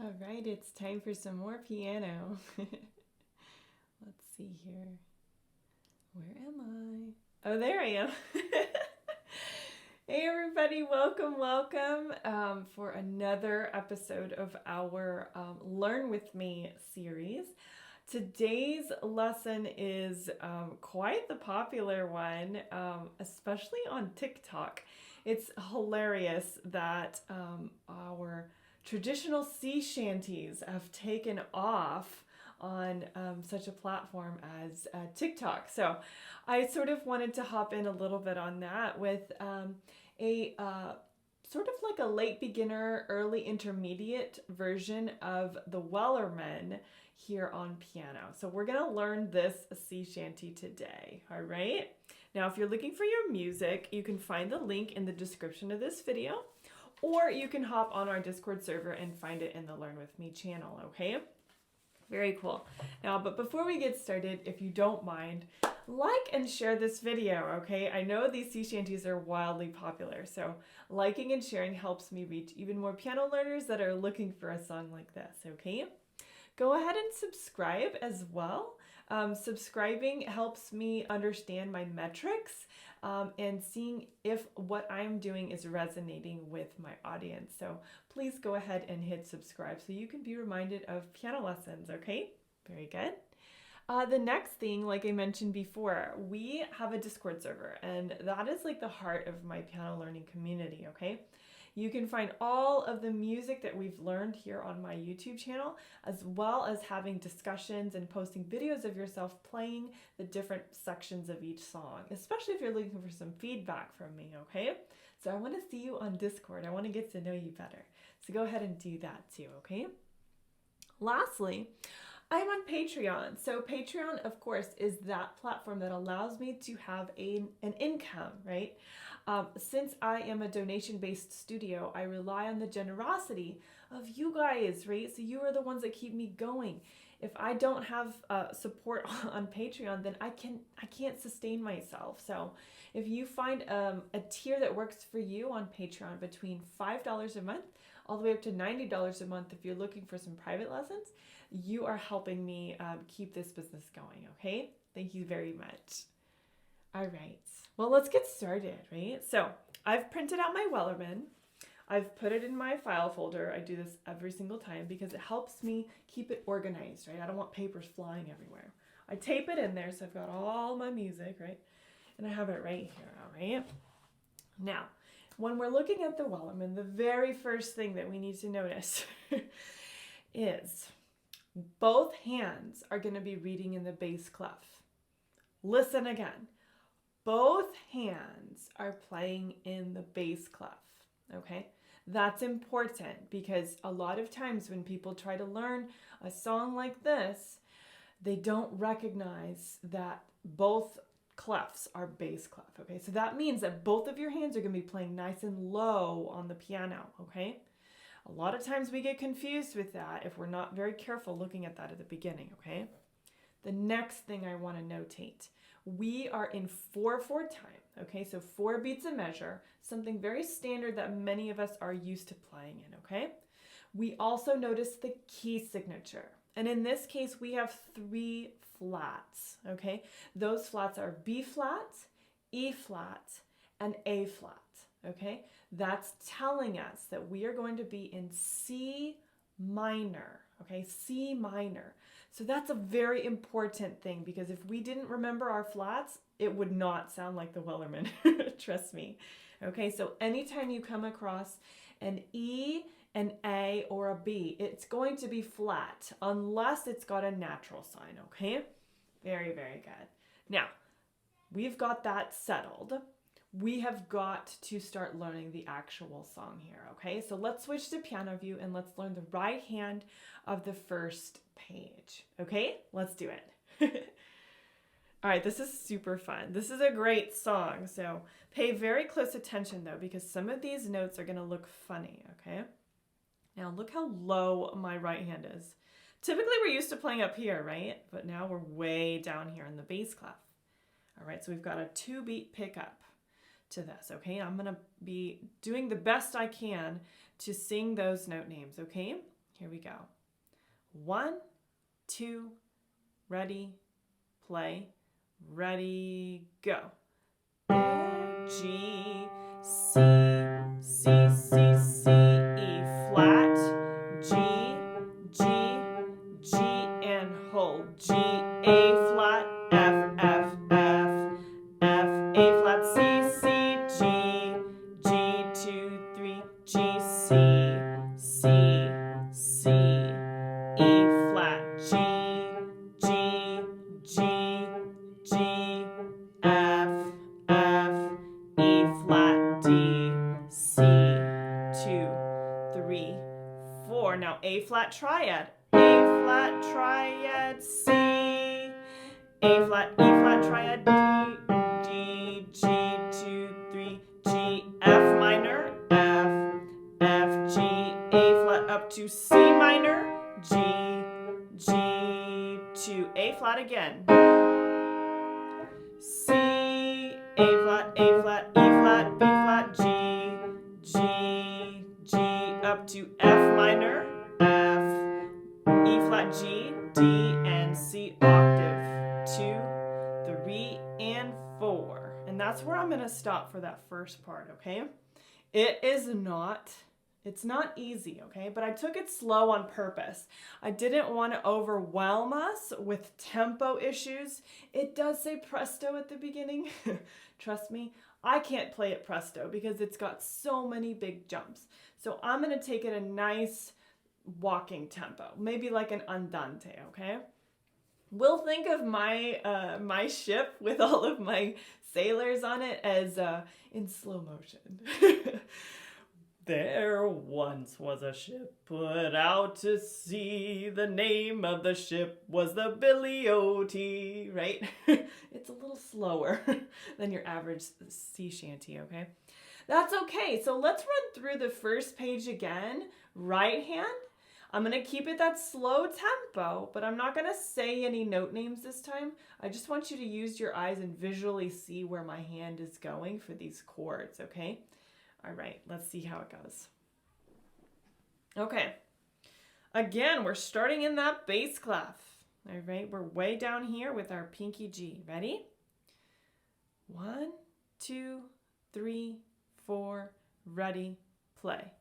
All right, it's time for some more piano. Let's see here. Where am I? Oh, there I am. Hey, everybody, welcome for another episode of our Learn With Me series. Today's lesson is quite the popular one, especially on TikTok. It's hilarious that our traditional sea shanties have taken off on such a platform as TikTok. So I sort of wanted to hop in a little bit on that with a sort of like a late beginner, early intermediate version of the Wellerman here on piano. So we're going to learn this sea shanty today, all right? Now, if you're looking for your music, you can find the link in the description of this video, or you can hop on our Discord server and find it in the Learn With Me channel, okay? Very cool. Now, but before we get started, if you don't mind, like and share this video, okay? I know these sea shanties are wildly popular, so liking and sharing helps me reach even more piano learners that are looking for a song like this, okay? Go ahead and subscribe as well. Subscribing helps me understand my metrics and seeing if what I'm doing is resonating with my audience. So please go ahead and hit subscribe so you can be reminded of piano lessons, okay? Very good. The next thing, like I mentioned before, we have a Discord server, and that is like the heart of my piano learning community, okay? You can find all of the music that we've learned here on my YouTube channel, as well as having discussions and posting videos of yourself playing the different sections of each song, especially if you're looking for some feedback from me, okay? So I want to see you on Discord. I want to get to know you better. So go ahead and do that too, okay? Lastly, I'm on Patreon. So Patreon, of course, is that platform that allows me to have an income, right? Since I am a donation-based studio, I rely on the generosity of you guys, right? So you are the ones that keep me going. If I don't have support on Patreon, then I can't sustain myself. So if you find a tier that works for you on Patreon between $5 a month all the way up to $90 a month if you're looking for some private lessons, you are helping me keep this business going, okay? Thank you very much. All right, well, let's get started, right? So I've printed out my Wellerman. I've put it in my file folder. I do this every single time because it helps me keep it organized, right? I don't want papers flying everywhere. I tape it in there so I've got all my music, right? And I have it right here, all right? Now, when we're looking at the Wellerman, the very first thing that we need to notice is both hands are going to be reading in the bass clef. Listen again. Both hands are playing in the bass clef, okay? That's important because a lot of times when people try to learn a song like this, they don't recognize that both clefs are bass clef, okay? So that means that both of your hands are going to be playing nice and low on the piano, okay? A lot of times we get confused with that if we're not very careful looking at that at the beginning, okay? The next thing I want to notate, we are in 4/4 time, okay? So 4 beats a measure, something very standard that many of us are used to playing in, okay? We also notice the key signature. And in this case, we have 3 flats, okay? Those flats are B flat, E flat, and A flat, okay? That's telling us that we are going to be in C minor, okay? C minor. So that's a very important thing because if we didn't remember our flats, it would not sound like the Wellerman, trust me. Okay, so anytime you come across an E, an A, or a B, it's going to be flat unless it's got a natural sign, okay? Very, very good. Now, we've got that settled. We have got to start learning the actual song here, okay? So let's switch to piano view and let's learn the right hand of the first page, okay? Let's do it. All right, this is super fun. This is a great song, so pay very close attention though because some of these notes are gonna look funny, okay? Now look how low my right hand is. Typically we're used to playing up here, right? But now we're way down here in the bass clef. All right, so we've got a 2-beat pickup to this, okay? I'm gonna be doing the best I can to sing those note names, okay? Here we go. 1, 2, ready, play, ready, go. G, C, C, C, C, E flat, G, G, G, and hold. G, A flat, F, F, F, F, A flat, C, C, G, G, 2, 3, G, C, C, C, E flat, G, G, G, G, F, F, E flat, D, C, 2, 3, 4. Now A flat triad. A flat triad, C, A flat, E flat triad, D, G, G, 2, 3, G, F minor, F, F, G, A flat up to C minor, G, G, 2, A flat again. C, A flat, E flat, B flat, G, G, G, up to F minor, F, E flat, G, D, and C octave, 2, 3, and 4. And that's where I'm gonna stop for that first part, okay? It's not easy, okay? But I took it slow on purpose. I didn't want to overwhelm us with tempo issues. It does say presto at the beginning. Trust me, I can't play it presto because it's got so many big jumps. So I'm going to take it a nice walking tempo, maybe like an andante, okay? We'll think of my ship with all of my sailors on it as in slow motion. There once was a ship put out to sea. The name of the ship was the Billy O.T., right? It's a little slower than your average sea shanty, okay? That's okay. So let's run through the first page again. Right hand. I'm going to keep it that slow tempo, but I'm not going to say any note names this time. I just want you to use your eyes and visually see where my hand is going for these chords, okay? All right, let's see how it goes. Okay, again, we're starting in that bass clef. All right, we're way down here with our pinky G. Ready? 1, 2, 3, 4, ready, play.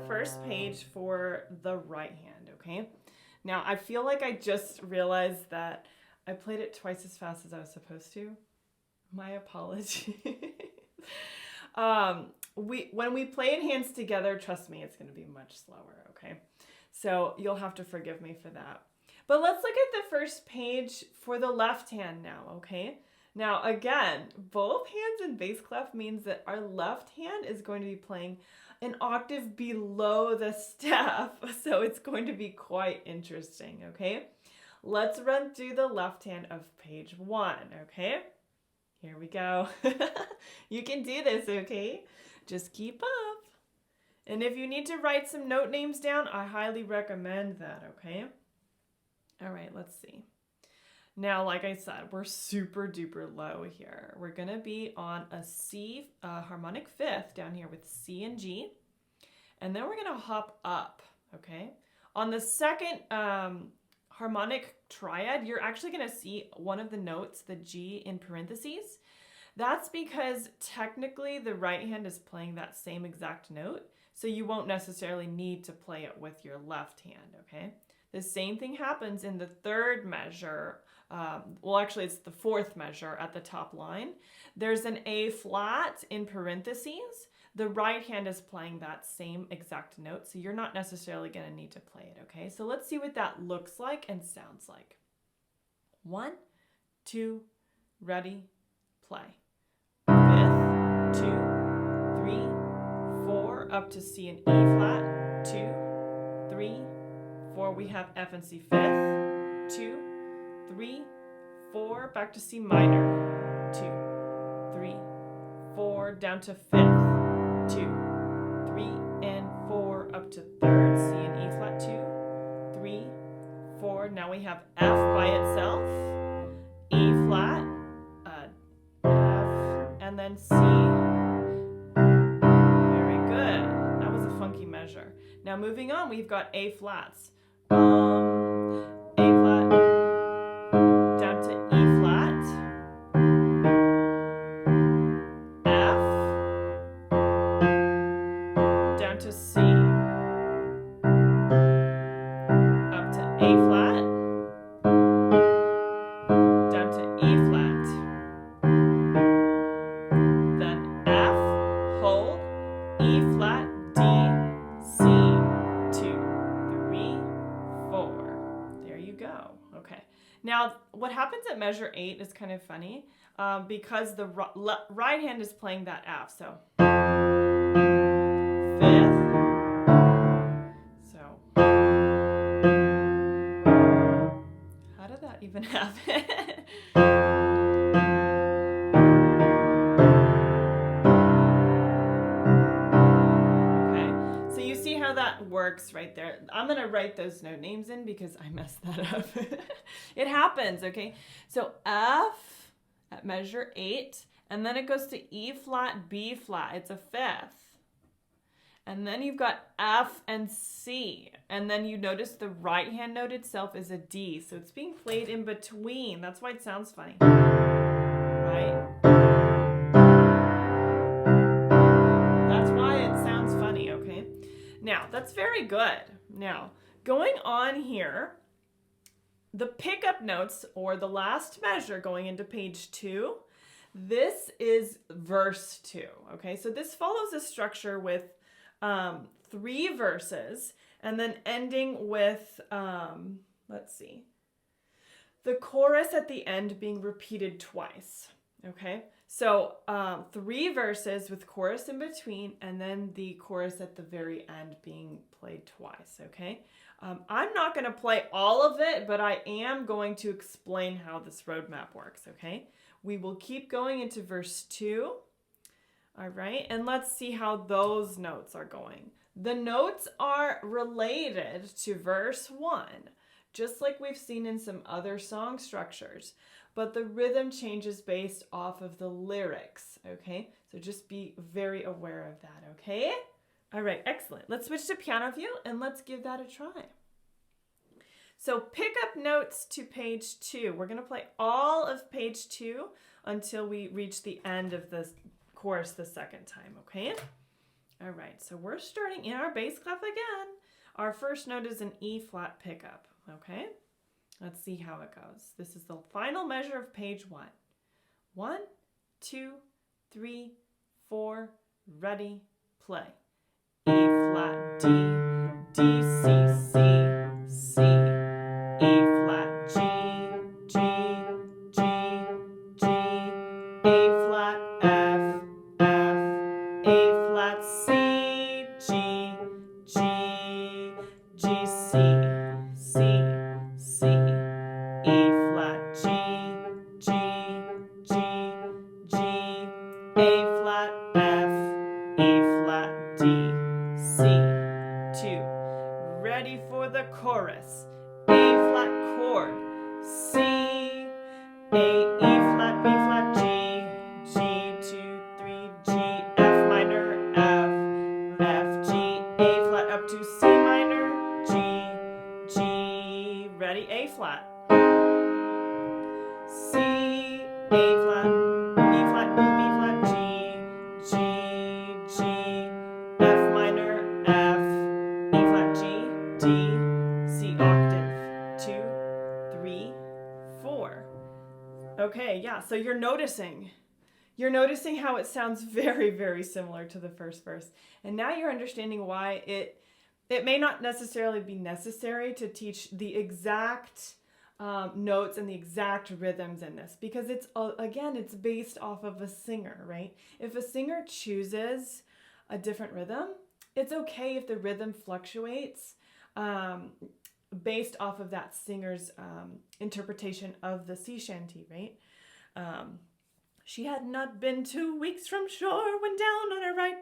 First page for the right hand, okay? Now, I feel like I just realized that I played it twice as fast as I was supposed to. My apologies. When we play it hands together, trust me, it's going to be much slower, okay? So you'll have to forgive me for that. But let's look at the first page for the left hand now, okay? Now, again, both hands in bass clef means that our left hand is going to be playing an octave below the staff, so it's going to be quite interesting, okay? Let's run through the left hand of page 1, okay? Here we go. You can do this, okay? Just keep up. And if you need to write some note names down, I highly recommend that, okay? All right, let's see. Now, like I said, we're super duper low here. We're gonna be on a C harmonic fifth down here with C and G. And then we're gonna hop up, okay? On the second harmonic triad, you're actually gonna see one of the notes, the G in parentheses. That's because technically the right hand is playing that same exact note, so you won't necessarily need to play it with your left hand, okay? The same thing happens in the third measure. Well, actually, it's the fourth measure at the top line. There's an A flat in parentheses. The right hand is playing that same exact note, so you're not necessarily going to need to play it, okay? So let's see what that looks like and sounds like. 1, 2, ready, play. 5th, 2, 3, 4, up to C and E flat, 2, 3, 4. We have F and C 5th, 2, 3, 4, back to C minor, 2, 3, 4, down to 5th, 2, 3, and 4, up to 3rd, C and E flat, 2, 3, 4. Now we have F by itself, E flat, F, and then C. Very good. That was a funky measure. Now moving on, we've got A flats. A flat, down to E flat, F, down to C, up to A flat, down to E flat, then F, hold, E flat, D, C, 2, 3, 4. There you go. Okay. Now, what happens at measure 8 is kind of funny because the right hand is playing that F. So, 5th. So, how did that even happen? That works right there. I'm going to write those note names in because I messed that up. It happens, okay? So F at measure 8, and then it goes to E flat, B flat. It's a 5th. And then you've got F and C. And then you notice the right hand note itself is a D. So it's being played in between. That's why it sounds funny. Right? That's why it sounds funny, okay? Now, that's very good. Now, going on here, the pickup notes, or the last measure going into page 2, this is verse 2, okay? So this follows a structure with 3 verses, and then ending with, let's see, the chorus at the end being repeated twice, okay? So 3 verses with chorus in between, and then the chorus at the very end being played twice, okay? I'm not going to play all of it, but I am going to explain how this roadmap works, okay? We will keep going into verse 2, all right? And let's see how those notes are going. The notes are related to verse 1, just like we've seen in some other song structures. But the rhythm changes based off of the lyrics, okay? So just be very aware of that, okay? All right, excellent. Let's switch to piano view and let's give that a try. So pick up notes to page 2. We're going to play all of page 2 until we reach the end of the chorus the second time, okay? All right, so we're starting in our bass clef again. Our first note is an E flat pickup, okay? Let's see how it goes. This is the final measure of page 1. 1, 2, 3, 4, ready, play. E flat, D, D, C, C, C, E flat, G, G, G, G, A flat, F, F, A flat, C, G, G, G, C, C, C, E flat, G, G, G, G, A flat, F, E flat, D, C, 2. Ready for the chorus. A flat chord, C, A, E flat, B flat, G, G, 2, 3, G, F minor, F, F, G, A flat up to C minor, G, G, ready, A flat, C, A flat, E flat, B flat, G, G, G, F minor, F, E flat, G, D, C octave, 2, 3, 4. Okay, yeah, so you're noticing how it sounds very, very similar to the first verse. And now you're understanding why it may not necessarily be necessary to teach the exact notes and the exact rhythms in this, because it's again, it's based off of a singer, right? If a singer chooses a different rhythm, it's okay if the rhythm fluctuates based off of that singer's interpretation of the sea shanty, right? She had not been 2 weeks from shore when down on her right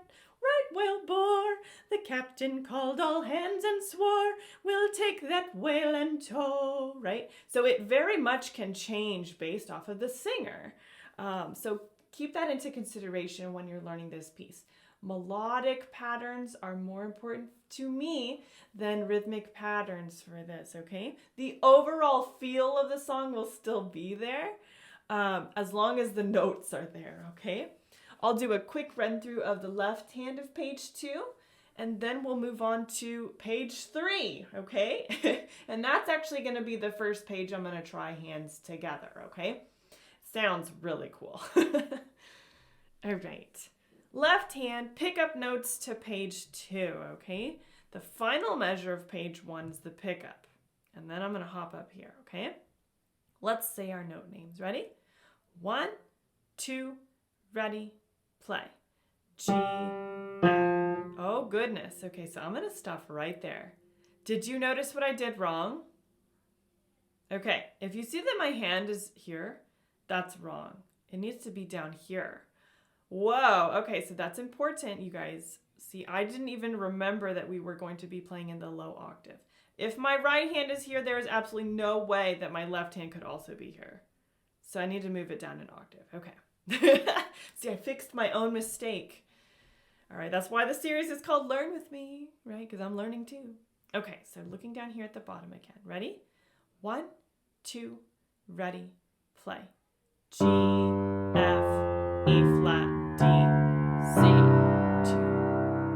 whale bore. The captain called all hands and swore, we'll take that whale and tow, right? So it very much can change based off of the singer. So keep that into consideration when you're learning this piece. Melodic patterns are more important to me than rhythmic patterns for this, okay? The overall feel of the song will still be there as long as the notes are there, okay? I'll do a quick run through of the left hand of page 2, and then we'll move on to page 3, okay? And that's actually going to be the first page I'm going to try hands together, okay? Sounds really cool. All right. Left hand, pick up notes to page 2, okay? The final measure of page 1 is the pickup. And then I'm going to hop up here, okay? Let's say our note names. Ready? 1, 2, ready, play. G, F. Oh, goodness. Okay, so I'm going to stop right there. Did you notice what I did wrong? Okay, if you see that my hand is here, that's wrong. It needs to be down here. Whoa, okay, so that's important, you guys. See, I didn't even remember that we were going to be playing in the low octave. If my right hand is here, there is absolutely no way that my left hand could also be here. So I need to move it down an octave. Okay. See, I fixed my own mistake. All right, that's why the series is called Learn With Me, right? Because I'm learning too. Okay, so looking down here at the bottom again. Ready? 1, 2, ready, play. G, F, E flat, D, C, 2,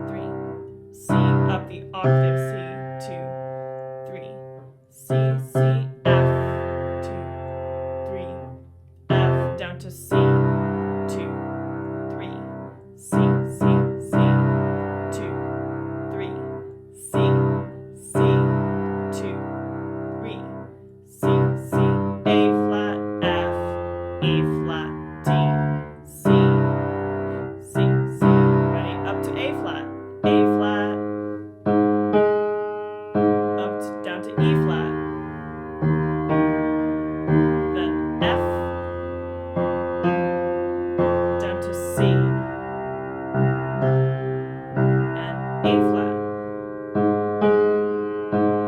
3, C, up the octave, C, 2, 3, C, C, F, 2, 3, F, down to C, 2, 3, C, C, C, 2, 3, C, C, 2, 3, C, C, A flat, F, E flat, D, C, C, C. Ready? Up to A flat, up to, down to E flat, then F, down to C, and A flat,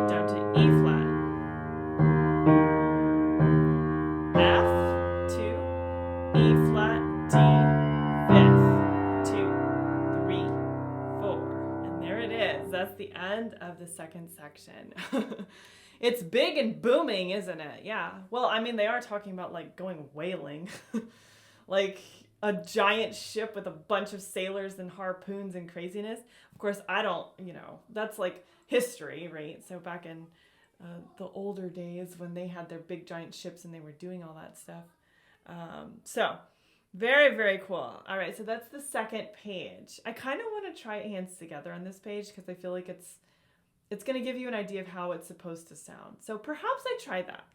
down to E flat, F, 2, E flat, D, 5th, 2, 3, 4. And there it is. That's the end of the second section. It's big and booming, isn't it? Yeah. Well, I mean, they are talking about like going whaling. Like a giant ship with a bunch of sailors and harpoons and craziness. Of course, I don't, that's like history, right? So back in the older days when they had their big giant ships and they were doing all that stuff. So very, very cool. All right, so that's the second page. I kind of want to try hands together on this page because I feel like it's going to give you an idea of how it's supposed to sound. So perhaps I try that.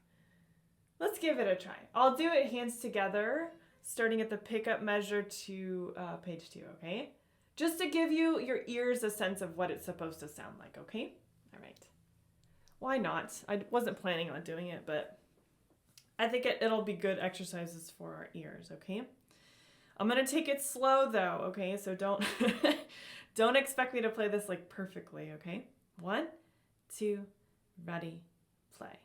Let's give it a try. I'll do it hands together, starting at the pickup measure to page 2, okay? Just to give you, your ears, a sense of what it's supposed to sound like, okay? All right. Why not? I wasn't planning on doing it, but I think it'll be good exercises for our ears, okay? I'm going to take it slow, though, okay? So don't, don't expect me to play this, like, perfectly, okay? 1, 2, ready, play.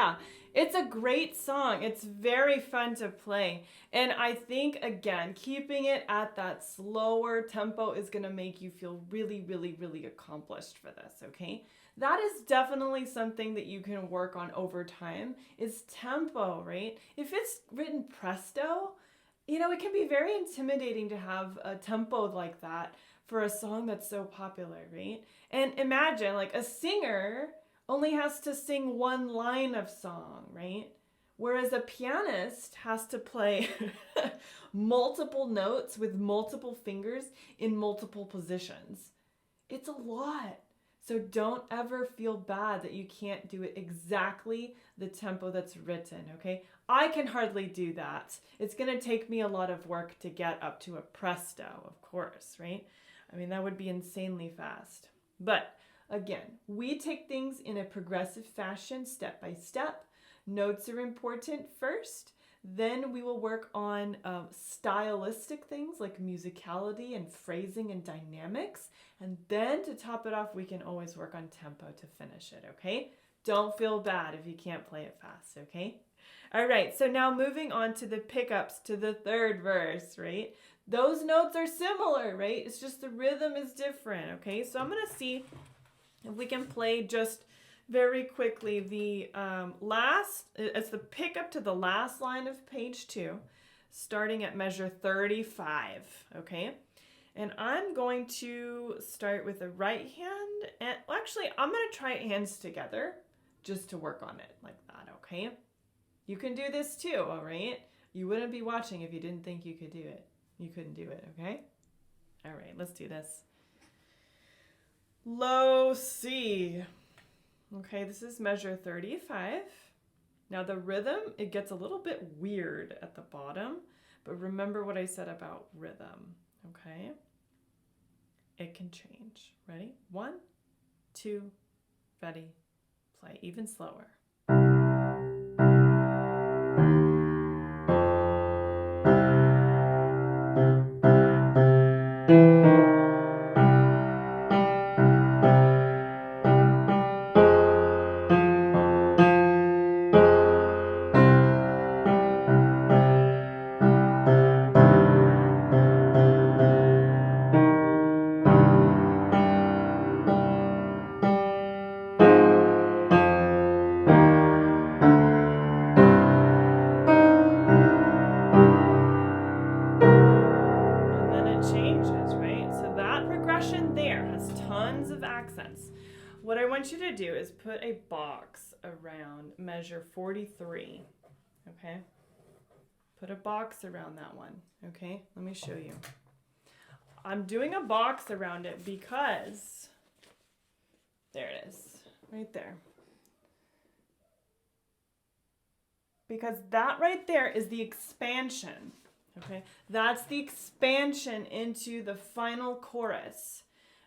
Yeah, it's a great song. It's very fun to play. And I think, again, keeping it at that slower tempo is going to make you feel really, really, really accomplished for this, okay? That is definitely something that you can work on over time is tempo, right? If it's written presto, it can be very intimidating to have a tempo like that for a song that's so popular, right? And imagine like a singer only has to sing one line of song, right? Whereas a pianist has to play multiple notes with multiple fingers in multiple positions. It's a lot. So don't ever feel bad that you can't do it exactly the tempo that's written, okay? I can hardly do that. It's going to take me a lot of work to get up to a presto, of course, right? I mean, that would be insanely fast. But again, we take things in a progressive fashion, step by step. Notes are important first. Then we will work on stylistic things like musicality and phrasing and dynamics. And then to top it off, we can always work on tempo to finish it, okay? Don't feel bad if you can't play it fast, okay? All right, so now moving on to the pickups to the third verse, right? Those notes are similar, right? It's just the rhythm is different, okay? So I'm going to see if we can play just very quickly the it's the pickup to the last line of page 2, starting at measure 35, okay? And I'm going to start with the right hand, and well, actually, I'm going to try hands together just to work on it like that, okay? You can do this too, all right? You wouldn't be watching if you didn't think you could do it. You couldn't do it, okay? All right, let's do this. Low C. Okay, this is measure 35. Now the rhythm, it gets a little bit weird at the bottom, but remember what I said about rhythm, okay? It can change. Ready? 1, 2, ready, play. Even slower. What I want you to do is put a box around measure 43, okay? Put a box around that one, okay? Let me show you. I'm doing a box around it because, there it is, right there. Because that right there is the expansion, okay? That's the expansion into the final chorus,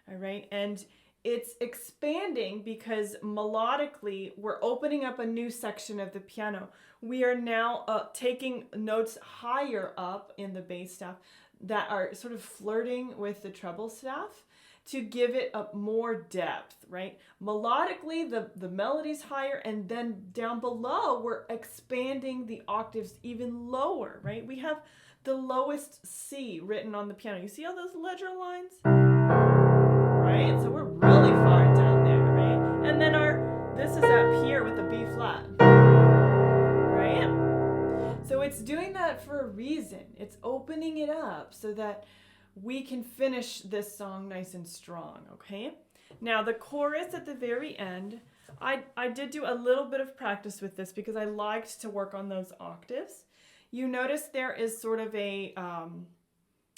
all right? And it's expanding because melodically we're opening up a new section of the piano. We are now taking notes higher up in the bass staff that are sort of flirting with the treble staff to give it a more depth, right? Melodically, the melody's higher, and then down below, we're expanding the octaves even lower, right? We have the lowest C written on the piano. You see all those ledger lines? Right? So we're really far down there, right? And then this is up here with the B flat, right? So it's doing that for a reason. It's opening it up so that we can finish this song nice and strong, okay? Now the chorus at the very end, I did do a little bit of practice with this because I liked to work on those octaves. You notice there is sort of a,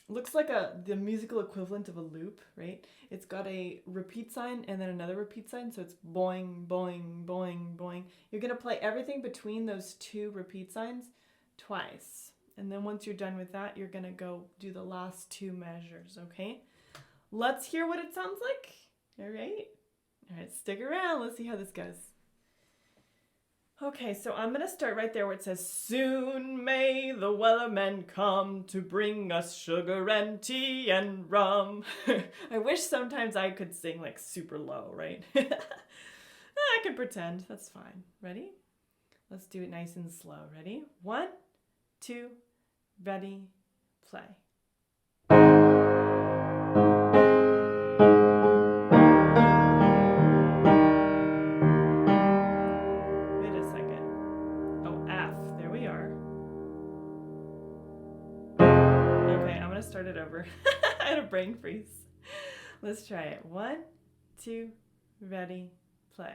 looks like the musical equivalent of a loop, right? It's got a repeat sign and then another repeat sign, so it's boing, boing, boing, boing. You're gonna play everything between those two repeat signs twice. And then once you're done with that, you're gonna go do the last two measures, okay? Let's hear what it sounds like, all right? All right, stick around, let's see how this goes. Okay, so I'm going to start right there where it says, soon may the Wellerman come to bring us sugar and tea and rum. I wish sometimes I could sing like super low, right? I can pretend, that's fine. Ready? Let's do it nice and slow. Ready? 1, 2, ready, play. Wait a second. Oh, F. There we are. Okay, I'm going to start it over. I had a brain freeze. Let's try it. 1, 2, ready, play.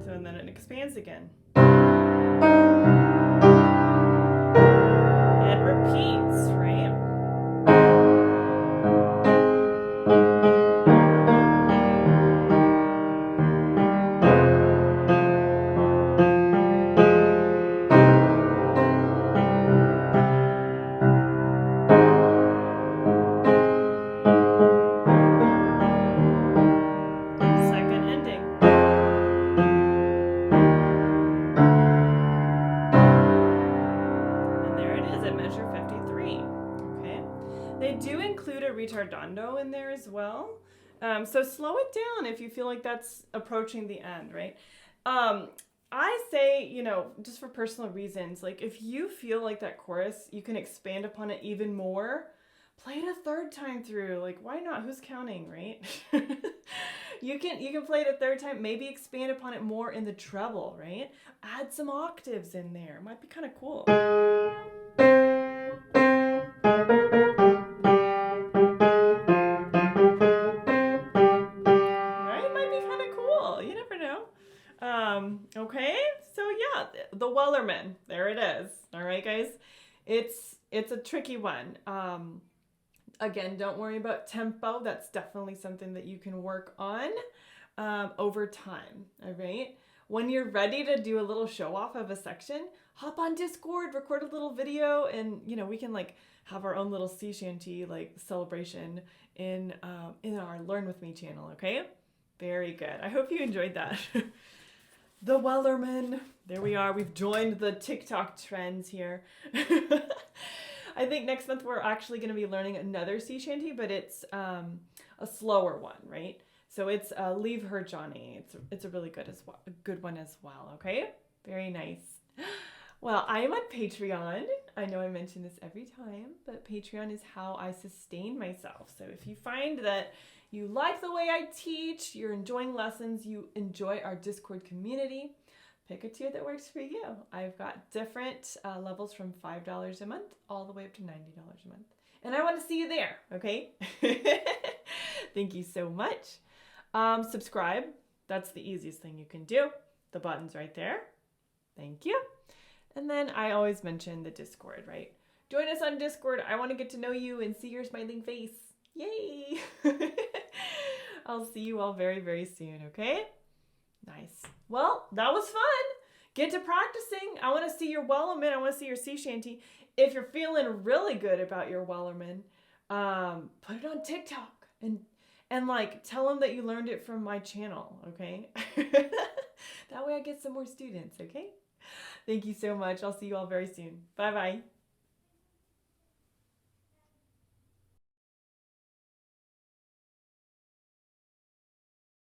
So, and then it expands again. It repeats, right? Second ending. And there it is at measure 53. Okay. They do include a ritardando in there as well. So slow it down if you feel like that's approaching the end, right? I say, you know, just for personal reasons, like if you feel like that chorus, you can expand upon it even more. Play it a third time through. Like, why not? Who's counting, right? You can play it a third time. Maybe expand upon it more in the treble, right? Add some octaves in there. It might be kind of cool. Right? It might be kind of cool. You never know. Okay. So yeah, the Wellerman. There it is. All right, guys. It's a tricky one. Again, don't worry about tempo. That's definitely something that you can work on over time, all right? When you're ready to do a little show off of a section, hop on Discord, record a little video, and, you know, we can like have our own little sea shanty like celebration in our Learn With Me channel, okay? Very good. I hope you enjoyed that. The Wellerman. There we are. We've joined the TikTok trends here. I think next month we're actually going to be learning another sea shanty, but it's a slower one, right? So it's Leave Her Johnny. It's a really good one as well, okay? Very nice. Well, I am on Patreon. I know I mention this every time, but Patreon is how I sustain myself. So if you find that you like the way I teach, you're enjoying lessons, you enjoy our Discord community, pick a tier that works for you. I've got different levels from $5 a month all the way up to $90 a month. And I want to see you there, okay? Thank you so much. Subscribe. That's the easiest thing you can do. The button's right there. Thank you. And then I always mention the Discord, right? Join us on Discord. I want to get to know you and see your smiling face. Yay! I'll see you all very, very soon, okay? Nice. Well, that was fun. Get to practicing. I want to see your Wellerman. I want to see your sea shanty. If you're feeling really good about your Wellerman, put it on TikTok and like tell them that you learned it from my channel, okay? That way I get some more students, okay? Thank you so much. I'll see you all very soon. Bye-bye.